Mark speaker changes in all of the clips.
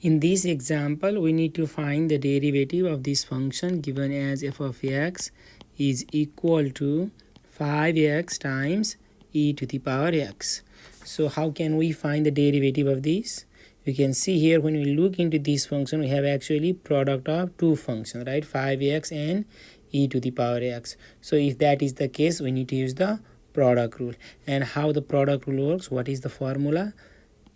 Speaker 1: In this example, we need to find the derivative of this function given as f of x is equal to 5x times e to the power x. So how can we find the derivative of this? You can see here when we look into this function, we have actually product of two functions, right? 5x and e to the power x. So if that is the case, we need to use the product rule. And how the product rule works, what is the formula?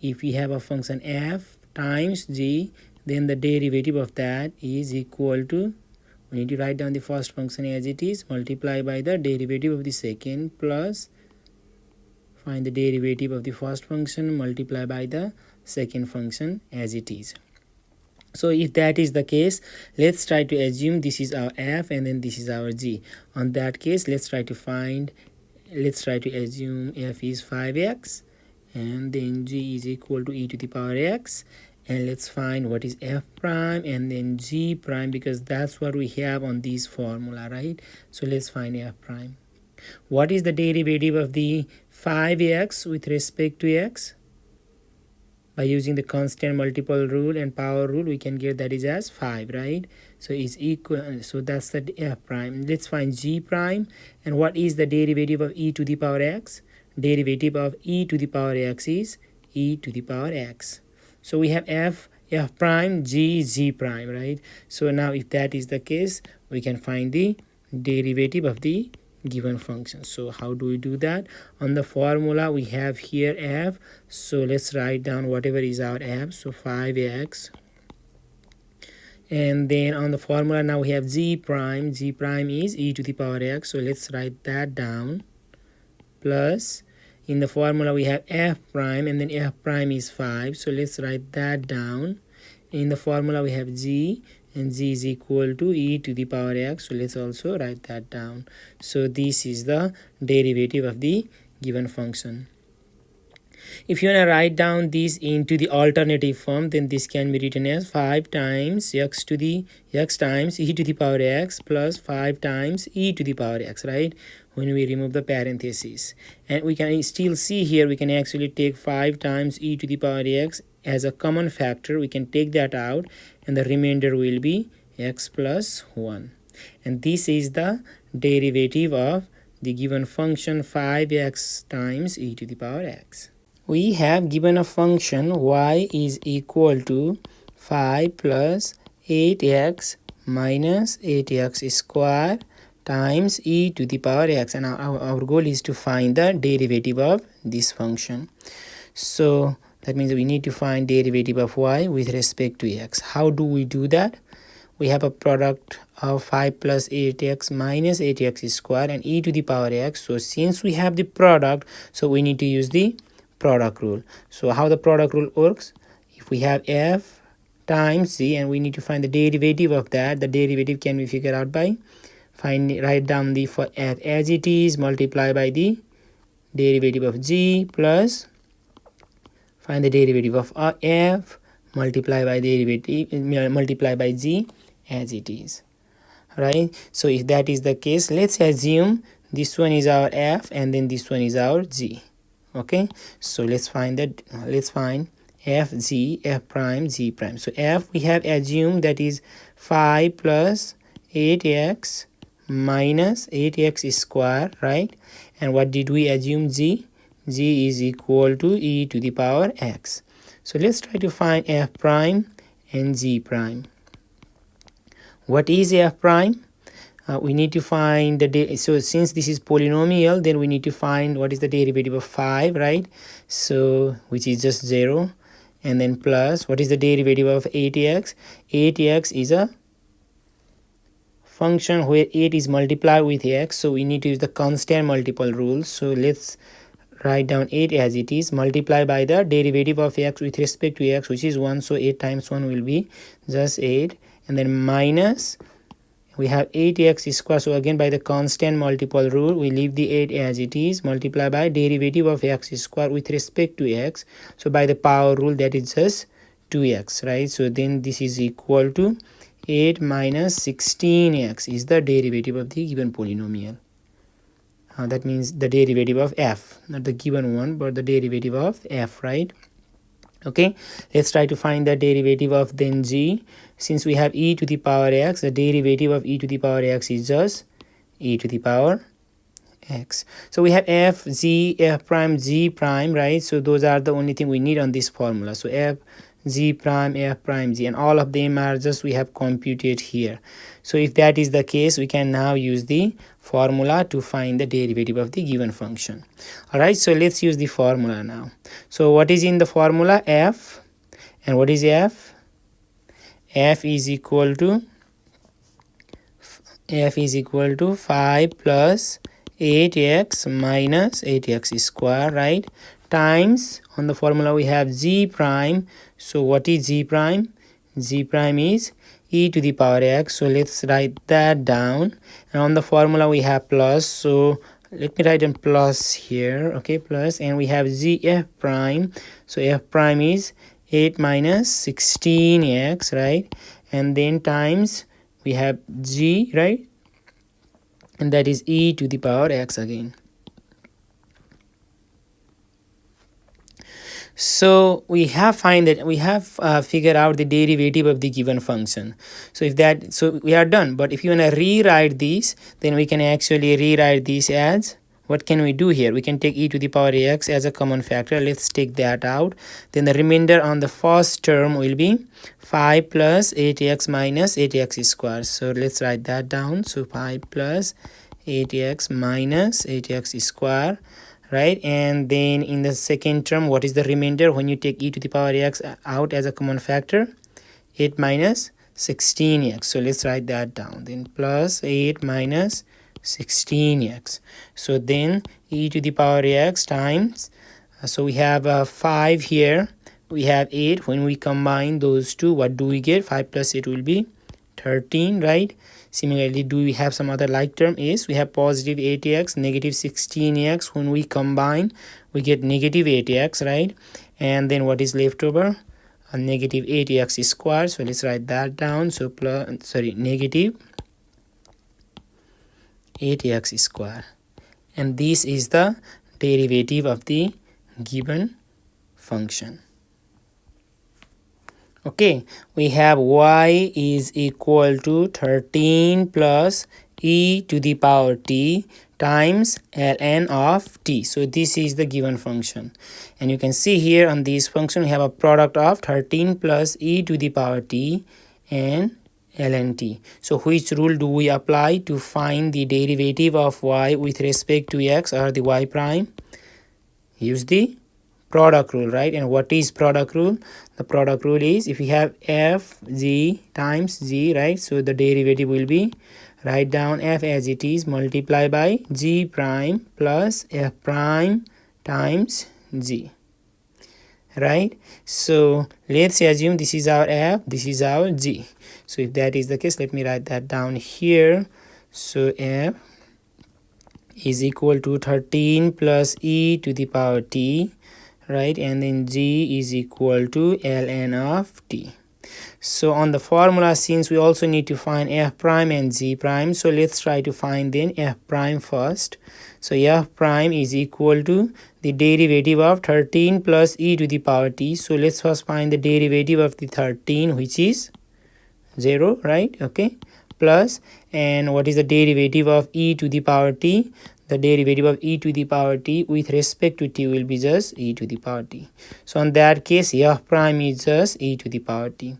Speaker 1: If we have a function f times g, then the derivative of that is equal to, we need to write down the first function as it is, multiply by the derivative of the second, plus find the derivative of the first function, multiply by the second function as it is. So if that is the case, let's try to assume this is our f and then this is our g. On that case, let's try to assume f is 5x and then g is equal to e to the power x, and let's find what is f prime and then g prime, because that's what we have on this formula, right? So let's find f prime. What is the derivative of the 5x with respect to x? By using the constant multiple rule and power rule, we can get that is as 5, right? So it's equal, so that's the f prime. Let's find g prime. And what is the derivative of e to the power x? Derivative of e to the power x is e to the power x. So we have f prime, g prime, right? So now if that is the case, we can find the derivative of the given function. So how do we do that? On the formula we have here f, so let's write down whatever is our f, so 5x, and then on the formula now we have g prime is e to the power x, so let's write that down, plus in the formula we have f prime and then f prime is 5, so let's write that down. In the formula we have g, and g is equal to e to the power x, so let's also write that down. So this is the derivative of the given function. If you want to write down this into the alternative form, then this can be written as 5 times x times e to the power x plus 5 times e to the power x, right? When we remove the parentheses, and we can still see here, we can actually take 5 times e to the power x as a common factor. We can take that out and the remainder will be x plus 1, and this is the derivative of the given function 5x times e to the power x. We have given a function y is equal to 5 plus 8x minus 8x square times e to the power x, and our goal is to find the derivative of this function. So that means we need to find derivative of y with respect to x. How do we do that? We have a product of 5 plus 8x minus 8x square and e to the power x. So since we have the product, so we need to use the product rule. So how the product rule works, if we have f times g and we need to find the derivative of that, the derivative can be figured out by write down the for f as it is, multiply by the derivative of g, plus find the derivative of f, multiply by g as it is, right? So if that is the case, let's assume this one is our f and then this one is our g. Okay, so let's find f prime g prime. So f we have assumed that is 5 plus 8x minus 8x square, right? And what did we assume? G is equal to e to the power x. So let's try to find f prime and g prime. What is f prime? We need to find the so since this is polynomial, then we need to find what is the derivative of 5, right? So which is just 0, and then plus what is the derivative of 8x? 8x is a function where 8 is multiplied with x, so we need to use the constant multiple rule. So let's write down 8 as it is, multiply by the derivative of x with respect to x, which is 1, so 8 times 1 will be just 8, and then minus we have 8x square, so again by the constant multiple rule we leave the 8 as it is, multiply by derivative of x square with respect to x, so by the power rule that is just 2x, right? So then this is equal to 8 minus 16x is the derivative of the given polynomial. That means the derivative of f, not the given one but the derivative of f, right? Okay, let's try to find the derivative of then g. Since we have e to the power x, the derivative of e to the power x is just e to the power x. So we have f z f prime z prime, right? So those are the only thing we need on this formula. So f z prime f prime z, and all of them are just we have computed here. So if that is the case, we can now use the formula to find the derivative of the given function. All right, so let's use the formula now. So what is in the formula? F, and what is f? F is equal to 5 plus 8x minus 8x square, right? Times, on the formula we have z prime. So what is z prime? Z prime is e to the power x. So let's write that down. And on the formula we have plus. So let me write in plus here. Okay, plus, and we have z f prime. So f prime is 8 minus 16x, right? And then times we have g, right? And that is e to the power x again. So we have figured out the derivative of the given function. So we are done. But if you want to rewrite these, then we can actually rewrite these as, what can we do here? We can take e to the power x as a common factor. Let's take that out. Then the remainder on the first term will be 5 plus 8x minus 8x squared. So let's write that down. So 5 plus 8x minus 8x squared, right? And then in the second term, what is the remainder when you take e to the power x out as a common factor? 8 minus 16x. So let's write that down. Then plus 8 minus 16x. So then e to the power x times, so we have 5 here, we have 8. When we combine those two, what do we get? 5 plus 8 will be 13, right? Similarly, do we have some other like term? Is we have positive 8x, negative 16x. When we combine, we get negative 8x, right? And then what is left over? A negative 8x squared. So let's write that down. So negative 8x squared. And this is the derivative of the given function. Okay, we have y is equal to 13 plus e to the power t times ln of t. So this is the given function. And you can see here on this function we have a product of 13 plus e to the power t and ln t. So which rule do we apply to find the derivative of y with respect to x or the y prime? Use the product rule, right? And what is product rule? The product rule is if we have f z times z, right? So the derivative will be, write down f as it is, multiply by g prime plus f prime times z, right? So let's assume this is our f, this is our g. So if that is the case, let me write that down here. So f is equal to 13 plus e to the power t, right? And then g is equal to ln of t. So on the formula, since we also need to find f prime and z prime, so let's try to find then f prime first. So f prime is equal to the derivative of 13 plus e to the power t. So let's first find the derivative of the 13, which is 0, right? Okay, plus, and what is the derivative of e to the power t? The derivative of e to the power t with respect to t will be just e to the power t. So in that case, f prime is just e to the power t.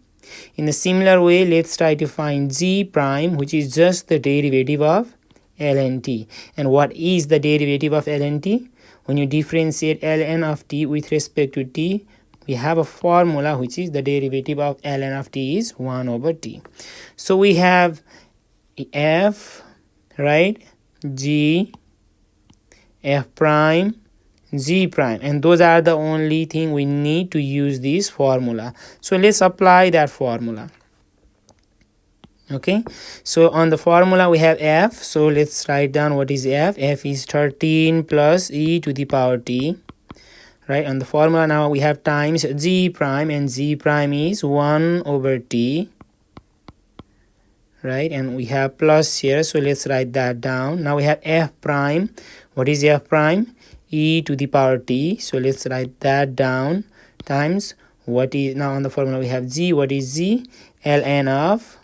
Speaker 1: In a similar way, let's try to find g prime, which is just the derivative of ln t. And what is the derivative of ln t? When you differentiate ln of t with respect to t, we have a formula which is the derivative of ln of t is 1 over t. So we have f, right, g, f prime, z prime, and those are the only thing we need to use this formula. So let's apply that formula. Okay, so on the formula we have f, so let's write down what is f. F is 13 plus e to the power t, right? On the formula now we have times z prime, and z prime is 1 over t, right? And we have plus here, so let's write that down. Now we have f prime. What is f prime? E to the power t, so let's write that down, times what is, now on the formula we have z, what is z? ln of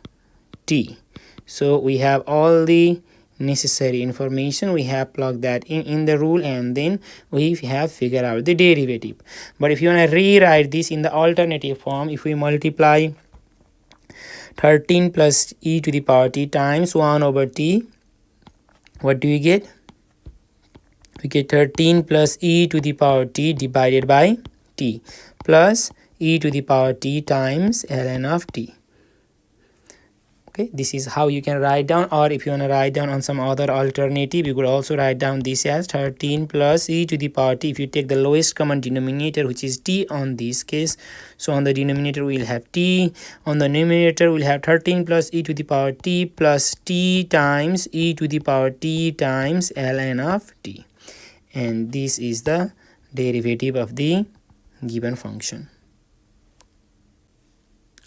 Speaker 1: t. So we have all the necessary information, we have plugged that in the rule, and then we have figured out the derivative. But if you want to rewrite this in the alternative form, if we multiply 13 plus e to the power t times 1 over t, what do we get? We get 13 plus e to the power t divided by t plus e to the power t times ln of t. Okay, this is how you can write down, or if you want to write down on some other alternative, you could also write down this as 13 plus e to the power t. If you take the lowest common denominator, which is t on this case, so on the denominator we'll have t, on the numerator we'll have 13 plus e to the power t plus t times e to the power t times ln of t. And this is the derivative of the given function.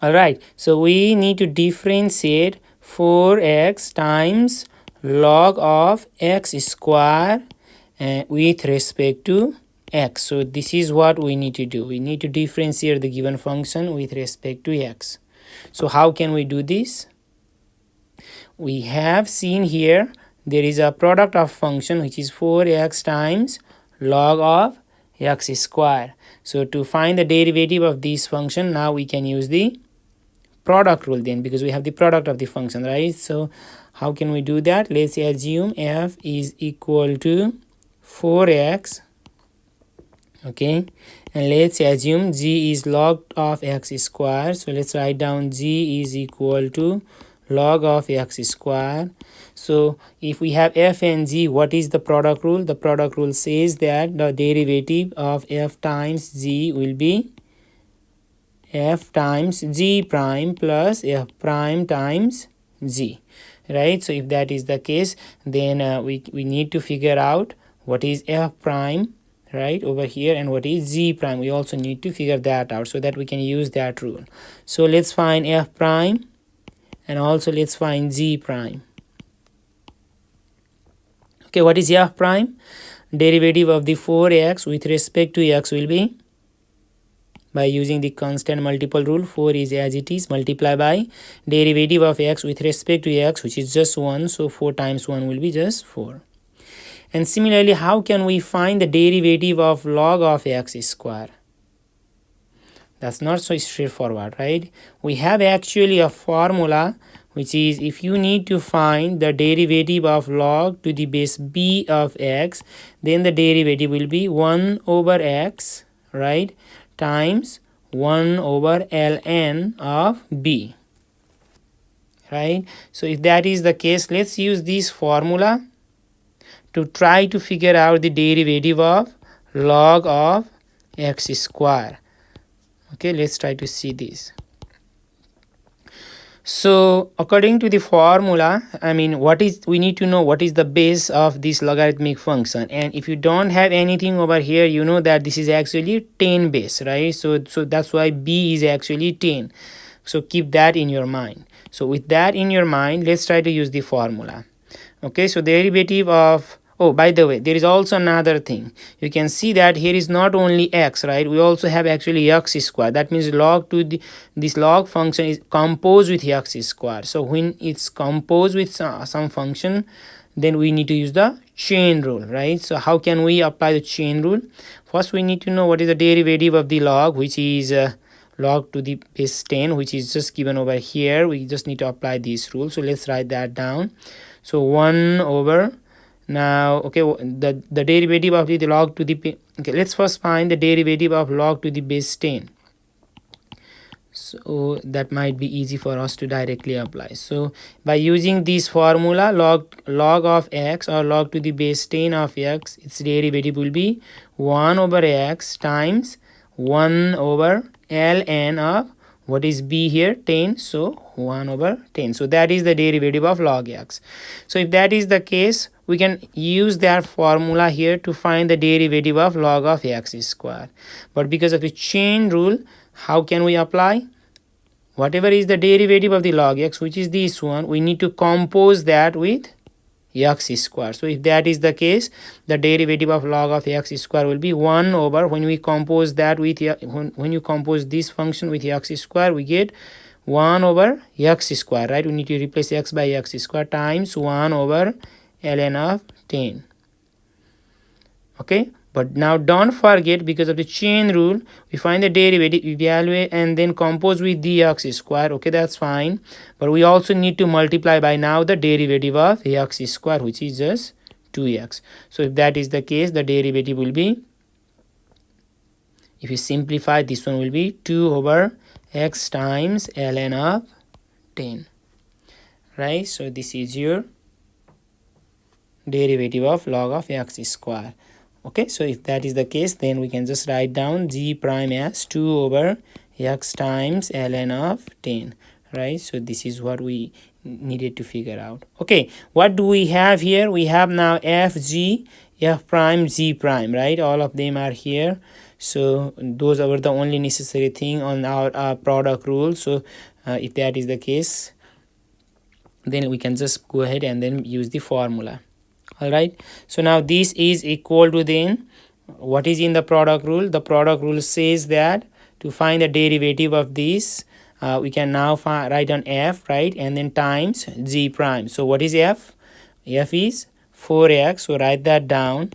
Speaker 1: Alright, so we need to differentiate 4x times log of x square with respect to x. So this is what we need to do. We need to differentiate the given function with respect to x. So how can we do this? We have seen here there is a product of function which is 4x times log of x square. So to find the derivative of this function, now we can use the product rule then, because we have the product of the function, right? So how can we do that? Let's assume f is equal to 4x, okay, and let's assume g is log of x square. So let's write down g is equal to log of x square. So if we have f and g, what is the product rule? The product rule says that the derivative of f times g will be f times g prime plus f prime times g, right? So if that is the case, then we need to figure out what is f prime, right, over here, and what is g prime. We also need to figure that out so that we can use that rule. So let's find f prime, and also let's find g prime. Okay, what is f prime? Derivative of the 4x with respect to x will be, by using the constant multiple rule, 4 is as it is, multiply by derivative of x with respect to x, which is just 1, so 4 times 1 will be just 4. And similarly, how can we find the derivative of log of x square? That's not so straightforward, right? We have actually a formula, which is if you need to find the derivative of log to the base b of x, then the derivative will be 1 over x, right, times 1 over ln of b, right? So if that is the case, let's use this formula to try to figure out the derivative of log of x square. Okay, let's try to see this. So according to the formula, I mean, we need to know what is the base of this logarithmic function. And if you don't have anything over here, you know that this is actually 10 base, right? So that's why b is actually 10. So keep that in your mind. So with that in your mind, let's try to use the formula. Okay, so derivative of, oh, by the way, there is also another thing. You can see that here is not only x, right? We also have actually x square. That means log to this log function is composed with x square. So when it's composed with some function, then we need to use the chain rule, right? So how can we apply the chain rule? First, we need to know what is the derivative of the log, which is log to the base 10, which is just given over here. We just need to apply this rule. So let's write that down. So 1 over, now, okay, the derivative of the log to the, okay, let's first find the derivative of log to the base 10. So that might be easy for us to directly apply. So by using this formula, log of x or log to the base 10 of x, its derivative will be 1 over x times 1 over ln of, what is b here, 10, so 1 over 10. So that is the derivative of log x. So if that is the case, we can use that formula here to find the derivative of log of x square. But because of the chain rule, how can we apply? Whatever is the derivative of the log x, which is this one, we need to compose that with x square. So if that is the case, the derivative of log of x square will be 1 over, when we compose that with when you compose this function with x square, we get 1 over x square, right? We need to replace x by x square times 1 over ln of 10. Okay, but now don't forget, because of the chain rule, we find the derivative, evaluate, and then compose with dx square. Okay, that's fine, but we also need to multiply by now the derivative of x square, which is just 2x. So if that is the case, the derivative will be, if you simplify, this one will be 2 over x times ln of 10, right? So this is your derivative of log of x square. Okay, so if that is the case, then we can just write down g prime as 2 over x times ln of 10, right? So this is what we needed to figure out. Okay, what do we have here? We have now f g, f prime, g prime, right? All of them are here. So those are the only necessary thing on our product rule. So if that is the case, then we can just go ahead and then use the formula. All right, so now this is equal to, then what is in the product rule? The product rule says that to find the derivative of this, we can now write down f, right, and then times g prime. So what is f? F is 4x, so write that down.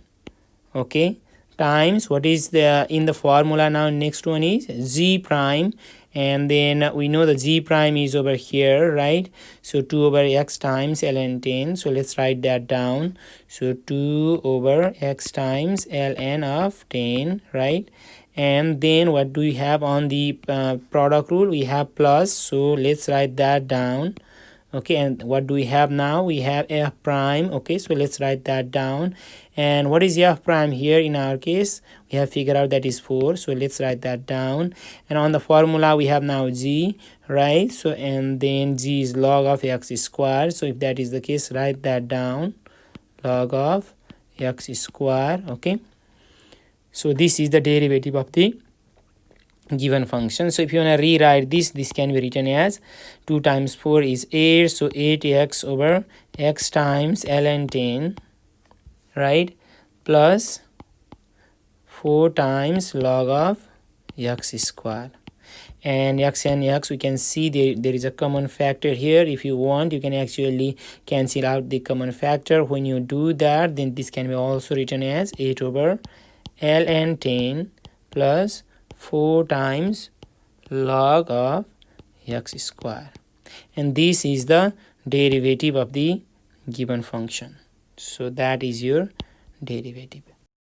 Speaker 1: Okay, times what is the in the formula now, next one is g prime, and then we know the g prime is over here, right? So 2 over x times ln 10. So let's write that down. So 2 over x times ln of 10, right? And then what do we have on the product rule? We have plus, so let's write that down. Okay, and what do we have now? We have f prime. Okay, so let's write that down. And what is f prime here in our case? We have figured out that is 4, so let's write that down. And on the formula we have now g, right? So and then g is log of x squared. So if that is the case, write that down, log of x squared. Okay, so this is the derivative of the given function. So if you want to rewrite this can be written as 2 times 4 is 8, so 8x over x times ln 10, right, plus 4 times log of x squared. And x we can see there is a common factor here. If you want, you can actually cancel out the common factor. When you do that, then this can be also written as 8 over ln 10 plus 4 times log of x square, and this is the derivative of the given function. So that is your derivative.